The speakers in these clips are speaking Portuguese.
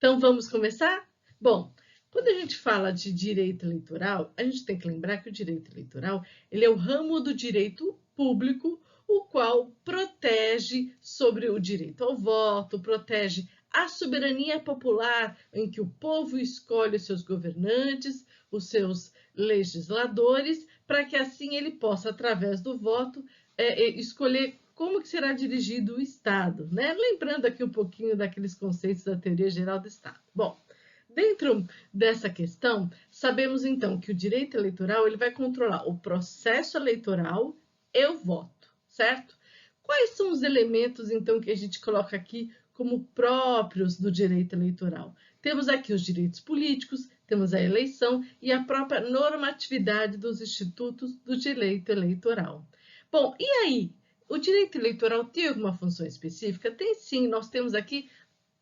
Então, vamos começar? Bom, quando a gente fala de direito eleitoral, a gente tem que lembrar que o direito eleitoral ele é o ramo do direito público, o qual protege sobre o direito ao voto, protege a soberania popular, em que o povo escolhe os seus governantes, os seus legisladores, para que assim ele possa, através do voto, escolher como que será dirigido o Estado, né? Lembrando aqui um pouquinho daqueles conceitos da teoria geral do Estado. Bom, dentro dessa questão, sabemos então que o direito eleitoral ele vai controlar o processo eleitoral e o voto, certo? Quais são os elementos então que a gente coloca aqui como próprios do direito eleitoral? Temos aqui os direitos políticos, temos a eleição e a própria normatividade dos institutos do direito eleitoral. Bom, e aí? O direito eleitoral tem alguma função específica? Tem sim, nós temos aqui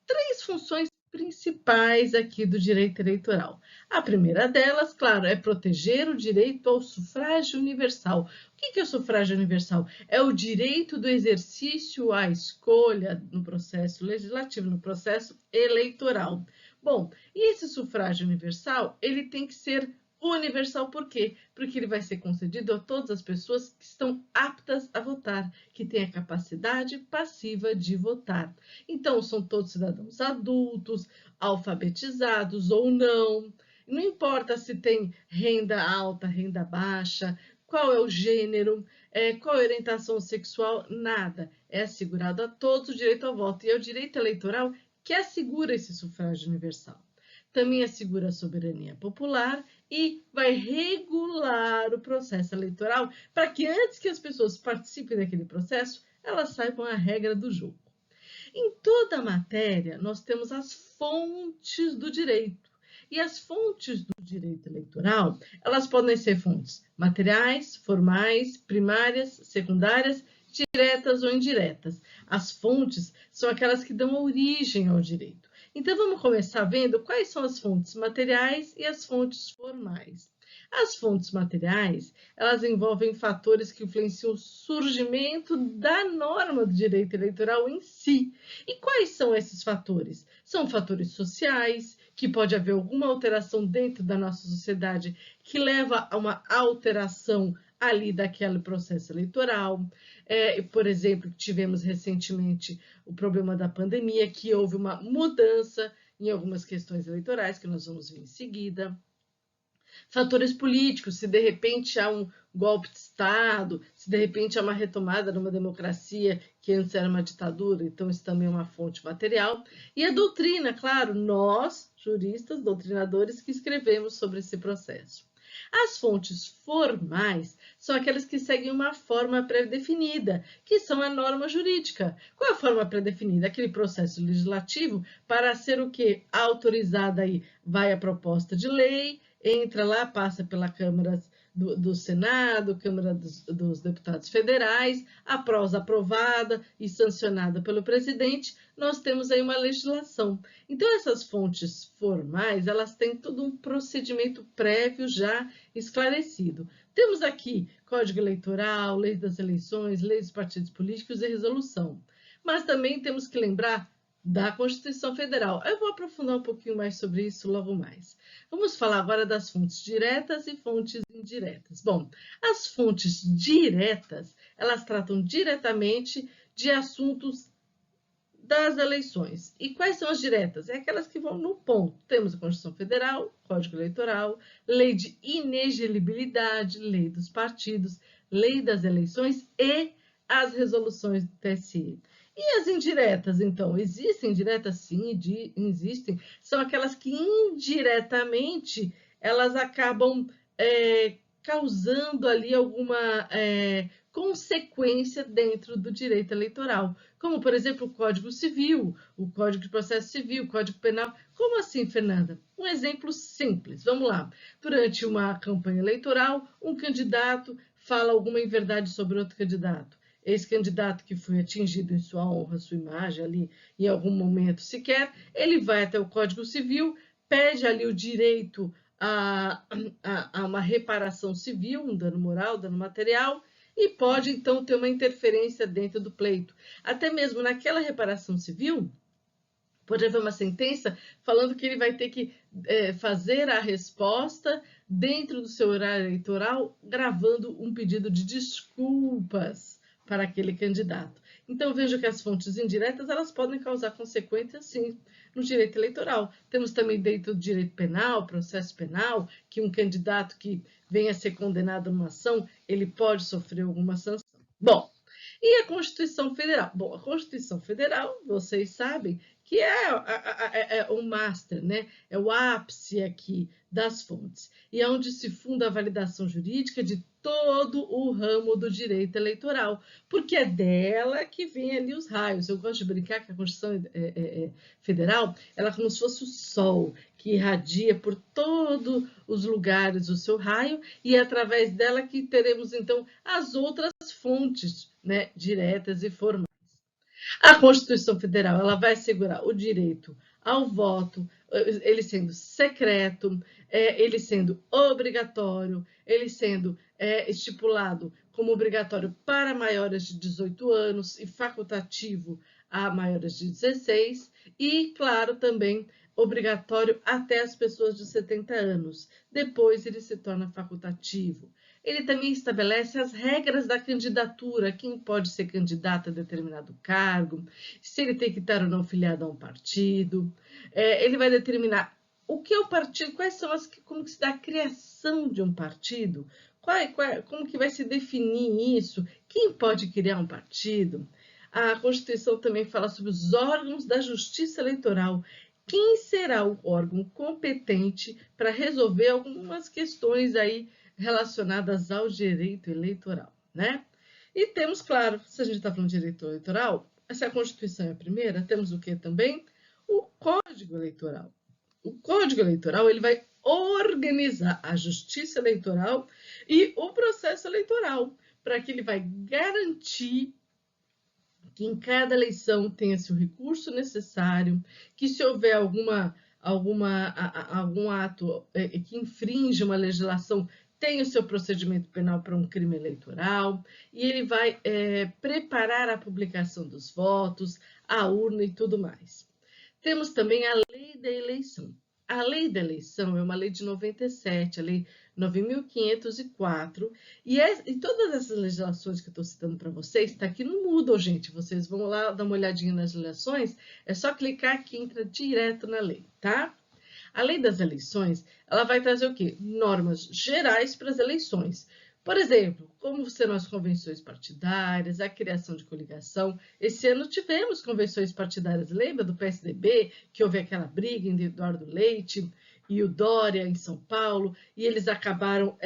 3 funções principais aqui do direito eleitoral. A primeira delas, claro, é proteger o direito ao sufrágio universal. O que é o sufrágio universal? É o direito do exercício à escolha no processo legislativo, no processo eleitoral. Bom, e esse sufrágio universal, ele tem que ser universal por quê? Porque ele vai ser concedido a todas as pessoas que estão aptas a votar, que têm a capacidade passiva de votar. Então, são todos cidadãos adultos, alfabetizados ou não. Não importa se tem renda alta, renda baixa, qual é o gênero, qual é a orientação sexual, nada. É assegurado a todos o direito ao voto. E é o direito eleitoral que assegura esse sufrágio universal. Também assegura a soberania popular e vai regular o processo eleitoral para que antes que as pessoas participem daquele processo, elas saibam a regra do jogo. Em toda a matéria, nós temos as fontes do direito. E as fontes do direito eleitoral, elas podem ser fontes materiais, formais, primárias, secundárias, diretas ou indiretas. As fontes são aquelas que dão origem ao direito. Então, vamos começar vendo quais são as fontes materiais e as fontes formais. As fontes materiais, elas envolvem fatores que influenciam o surgimento da norma do direito eleitoral em si. E quais são esses fatores? São fatores sociais, que pode haver alguma alteração dentro da nossa sociedade que leva a uma alteração ali daquele processo eleitoral. Por exemplo, tivemos recentemente o problema da pandemia, que houve uma mudança em algumas questões eleitorais, que nós vamos ver em seguida. Fatores políticos, se de repente há um golpe de Estado, se de repente há uma retomada numa democracia que antes era uma ditadura, então isso também é uma fonte material. E a doutrina, claro, nós, juristas, doutrinadores, que escrevemos sobre esse processo. As fontes formais são aquelas que seguem uma forma pré-definida, que são a norma jurídica. Qual é a forma pré-definida? Aquele processo legislativo para ser o quê? Autorizada aí vai a proposta de lei, entra lá, passa pela Câmara do Senado, Câmara dos Deputados Federais, após aprovada e sancionada pelo presidente, nós temos aí uma legislação. Então, essas fontes formais, elas têm todo um procedimento prévio já esclarecido. Temos aqui Código Eleitoral, Lei das Eleições, Lei dos Partidos Políticos e Resolução. Mas também temos que lembrar da Constituição Federal. Eu vou aprofundar um pouquinho mais sobre isso logo mais. Vamos falar agora das fontes diretas e fontes indiretas. Bom, as fontes diretas, elas tratam diretamente de assuntos das eleições. E quais são as diretas? É aquelas que vão no ponto. Temos a Constituição Federal, Código Eleitoral, Lei de Inelegibilidade, Lei dos Partidos, Lei das Eleições e as resoluções do TSE. E as indiretas, então? Existem indiretas? Sim, existem. São aquelas que indiretamente elas acabam causando ali alguma consequência dentro do direito eleitoral. Como, por exemplo, o Código Civil, o Código de Processo Civil, o Código Penal. Como assim, Fernanda? Um exemplo simples. Vamos lá. Durante uma campanha eleitoral, um candidato fala alguma inverdade sobre outro candidato. Esse candidato que foi atingido em sua honra, sua imagem ali, em algum momento sequer, ele vai até o Código Civil, pede ali o direito a uma reparação civil, um dano moral, dano material, e pode, então, ter uma interferência dentro do pleito. Até mesmo naquela reparação civil, Pode haver uma sentença falando que ele vai ter que fazer a resposta dentro do seu horário eleitoral, gravando um pedido de desculpas para aquele candidato. Então, veja que as fontes indiretas elas podem causar consequências, sim, no direito eleitoral. Temos também dentro do direito penal, processo penal, que um candidato que venha a ser condenado numa ação, ele pode sofrer alguma sanção. Bom, e a Constituição Federal? Bom, a Constituição Federal, vocês sabem, que é o master, né? É o ápice aqui das fontes, e é onde se funda a validação jurídica de todo o ramo do direito eleitoral, porque é dela que vem ali os raios. Eu gosto de brincar que a Constituição Federal ela é como se fosse o sol, que irradia por todos os lugares o seu raio, e é através dela que teremos, então, as outras fontes, né, diretas e formais. A Constituição Federal ela vai assegurar o direito ao voto, ele sendo secreto, ele sendo obrigatório, ele sendo estipulado como obrigatório para maiores de 18 anos e facultativo a maiores de 16, e, claro, também obrigatório até as pessoas de 70 anos. Depois ele se torna facultativo. Ele também estabelece as regras da candidatura, quem pode ser candidato a determinado cargo, se ele tem que estar ou não filiado a um partido. Ele vai determinar o que é o partido, quais são como que se dá a criação de um partido, como que vai se definir isso, quem pode criar um partido. A Constituição também fala sobre os órgãos da Justiça Eleitoral. Quem será o órgão competente para resolver algumas questões aí relacionadas ao direito eleitoral, né? E temos, claro, se a gente está falando de direito eleitoral, se a Constituição é a primeira, temos o que também? O Código Eleitoral. O Código Eleitoral ele vai organizar a justiça eleitoral e o processo eleitoral, para que ele vai garantir que em cada eleição tenha-se o recurso necessário, que se houver algum ato que infringe uma legislação, tem o seu procedimento penal para um crime eleitoral, e ele vai preparar a publicação dos votos, a urna e tudo mais. Temos também a lei da eleição. A lei da eleição é uma lei de 97, a lei 9.504, e todas essas legislações que eu estou citando para vocês, está aqui no Moodle, gente. Vocês vão lá dar uma olhadinha nas legislações, é só clicar que entra direto na lei, tá? A lei das eleições, ela vai trazer o quê? Normas gerais para as eleições. Por exemplo, como serão as convenções partidárias, a criação de coligação. Esse ano tivemos convenções partidárias, lembra do PSDB, que houve aquela briga entre Eduardo Leite e o Dória em São Paulo, e eles acabaram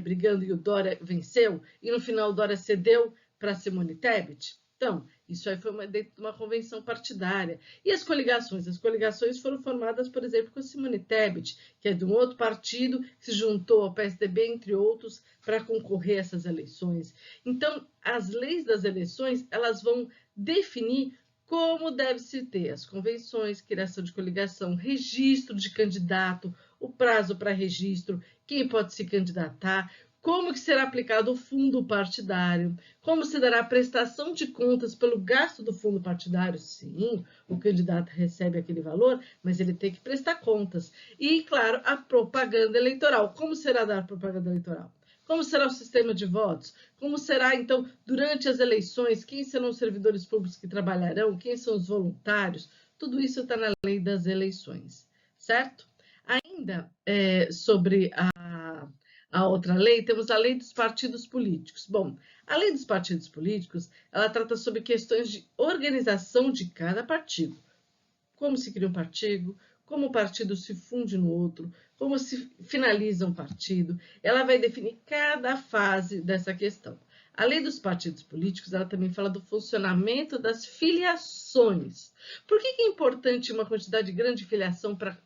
brigando e o Dória venceu, e no final o Dória cedeu para Simone Tebet? Então, isso aí foi dentro de uma convenção partidária. E as coligações? As coligações foram formadas, por exemplo, com a Simone Tebet, que é de um outro partido, que se juntou ao PSDB, entre outros, para concorrer a essas eleições. Então, as leis das eleições, elas vão definir como deve-se ter as convenções, criação de coligação, registro de candidato, o prazo para registro, quem pode se candidatar, como que será aplicado o fundo partidário, como se dará a prestação de contas pelo gasto do fundo partidário. Sim, o candidato recebe aquele valor, mas ele tem que prestar contas. E, claro, a propaganda eleitoral. Como será dar propaganda eleitoral? Como será o sistema de votos? Como será, então, durante as eleições? Quem serão os servidores públicos que trabalharão? Quem são os voluntários? Tudo isso está na lei das eleições, certo? Ainda sobre a outra lei, temos a lei dos partidos políticos. Bom, a lei dos partidos políticos, ela trata sobre questões de organização de cada partido. Como se cria um partido, como o partido se funde no outro, como se finaliza um partido. Ela vai definir cada fase dessa questão. A lei dos partidos políticos, ela também fala do funcionamento das filiações. Por que é importante uma quantidade grande de filiação para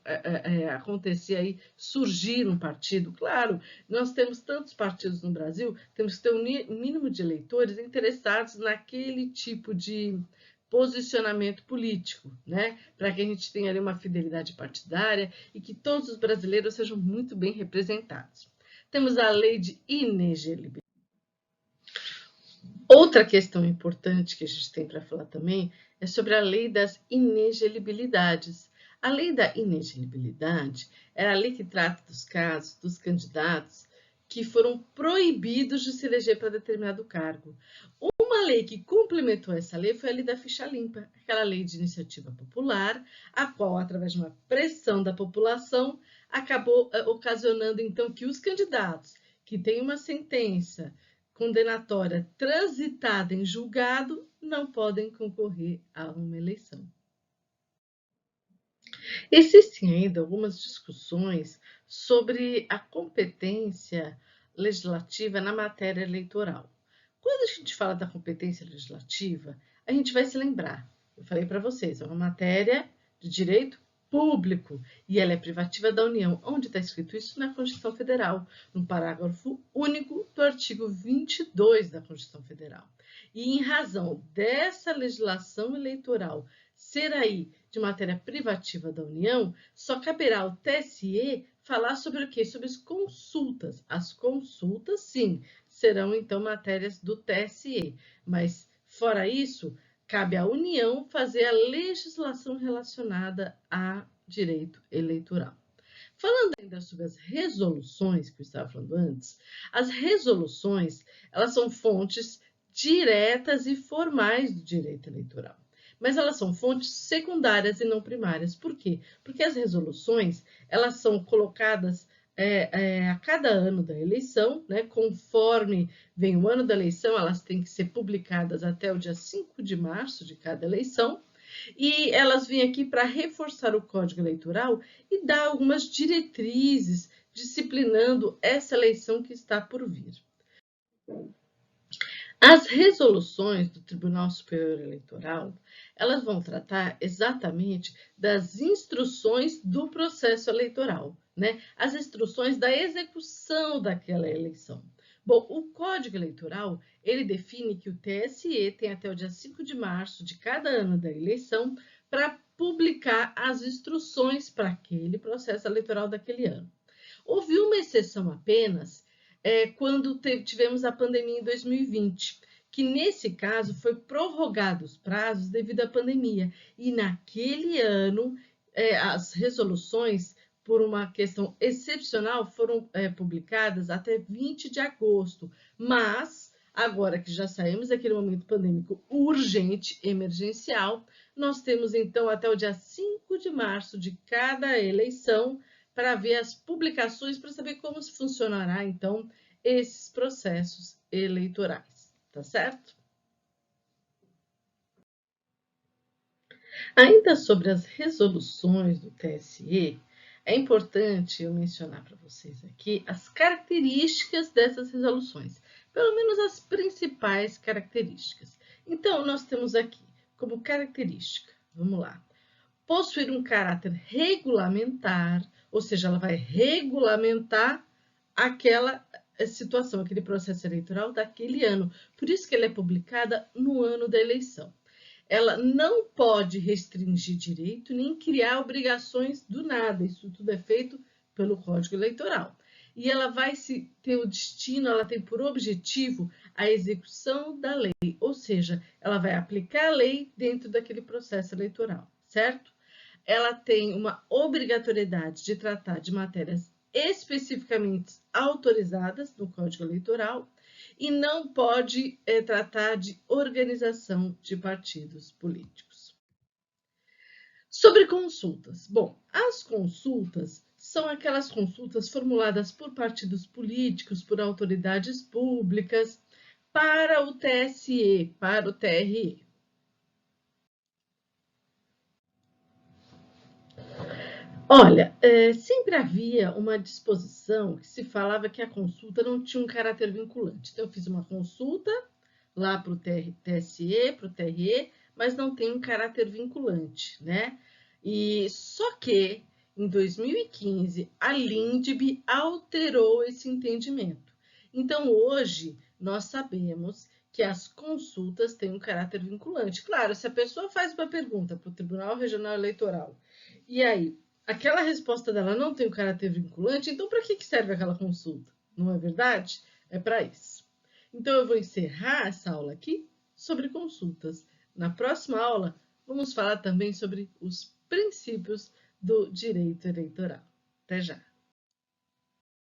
acontecer aí, surgir um partido? Claro, nós temos tantos partidos no Brasil, temos que ter um mínimo de eleitores interessados naquele tipo de posicionamento político, né? Para que a gente tenha ali uma fidelidade partidária e que todos os brasileiros sejam muito bem representados. Temos a lei de inelegibilidade. Outra questão importante que a gente tem para falar também é sobre a lei das inelegibilidades. A lei da inelegibilidade é a lei que trata dos casos dos candidatos que foram proibidos de se eleger para determinado cargo. Uma lei que complementou essa lei foi a lei da ficha limpa, aquela lei de iniciativa popular, a qual, através de uma pressão da população, acabou ocasionando, então, que os candidatos que têm uma sentença condenatória transitada em julgado não podem concorrer a uma eleição. Existem ainda algumas discussões sobre a competência legislativa na matéria eleitoral. Quando a gente fala da competência legislativa, a gente vai se lembrar, eu falei para vocês, é uma matéria de direito público e ela é privativa da União. Onde está escrito isso? Na Constituição Federal, no parágrafo único do artigo 22 da Constituição Federal. E em razão dessa legislação eleitoral ser aí de matéria privativa da União, só caberá ao TSE falar sobre o quê? Sobre as consultas. As consultas, sim, serão então matérias do TSE, mas fora isso, cabe à União fazer a legislação relacionada a direito eleitoral. Falando ainda sobre as resoluções que eu estava falando antes, as resoluções, elas são fontes diretas e formais do direito eleitoral. Mas elas são fontes secundárias e não primárias. Por quê? Porque as resoluções, elas são colocadas a cada ano da eleição, né? Conforme vem o ano da eleição, elas têm que ser publicadas até o dia 5 de março de cada eleição, e elas vêm aqui para reforçar o Código Eleitoral e dar algumas diretrizes disciplinando essa eleição que está por vir. As resoluções do Tribunal Superior Eleitoral, elas vão tratar exatamente das instruções do processo eleitoral, né? As instruções da execução daquela eleição. Bom, o Código Eleitoral, ele define que o TSE tem até o dia 5 de março de cada ano da eleição para publicar as instruções para aquele processo eleitoral daquele ano. Houve uma exceção apenas, quando tivemos a pandemia em 2020, que nesse caso foi prorrogado os prazos devido à pandemia. E naquele ano, as resoluções, por uma questão excepcional, foram publicadas até 20 de agosto. Mas, agora que já saímos daquele momento pandêmico urgente, emergencial, nós temos então até o dia 5 de março de cada eleição para ver as publicações, para saber como funcionará, então, esses processos eleitorais, tá certo? Ainda sobre as resoluções do TSE, é importante eu mencionar para vocês aqui as características dessas resoluções, pelo menos as principais características. Então, nós temos aqui como característica, vamos lá, possuir um caráter regulamentar, ou seja, ela vai regulamentar aquela situação, aquele processo eleitoral daquele ano. Por isso que ela é publicada no ano da eleição. Ela não pode restringir direito nem criar obrigações do nada. Isso tudo é feito pelo Código Eleitoral. E ela vai ter o destino, ela tem por objetivo a execução da lei, ou seja, ela vai aplicar a lei dentro daquele processo eleitoral, certo? Ela tem uma obrigatoriedade de tratar de matérias especificamente autorizadas no Código Eleitoral e não pode tratar de organização de partidos políticos. Sobre consultas. Bom, as consultas são aquelas consultas formuladas por partidos políticos, por autoridades públicas, para o TSE, para o TRE. Olha, sempre havia uma disposição que se falava que a consulta não tinha um caráter vinculante. Então, eu fiz uma consulta lá para o TSE, para o TRE, mas não tem um caráter vinculante, né? E só que, em 2015, a LINDB alterou esse entendimento. Então, hoje, nós sabemos que as consultas têm um caráter vinculante. Claro, se a pessoa faz uma pergunta para o Tribunal Regional Eleitoral, e aí aquela resposta dela não tem um caráter vinculante, então para que serve aquela consulta? Não é verdade? É para isso. Então, eu vou encerrar essa aula aqui sobre consultas. Na próxima aula, vamos falar também sobre os princípios do direito eleitoral. Até já!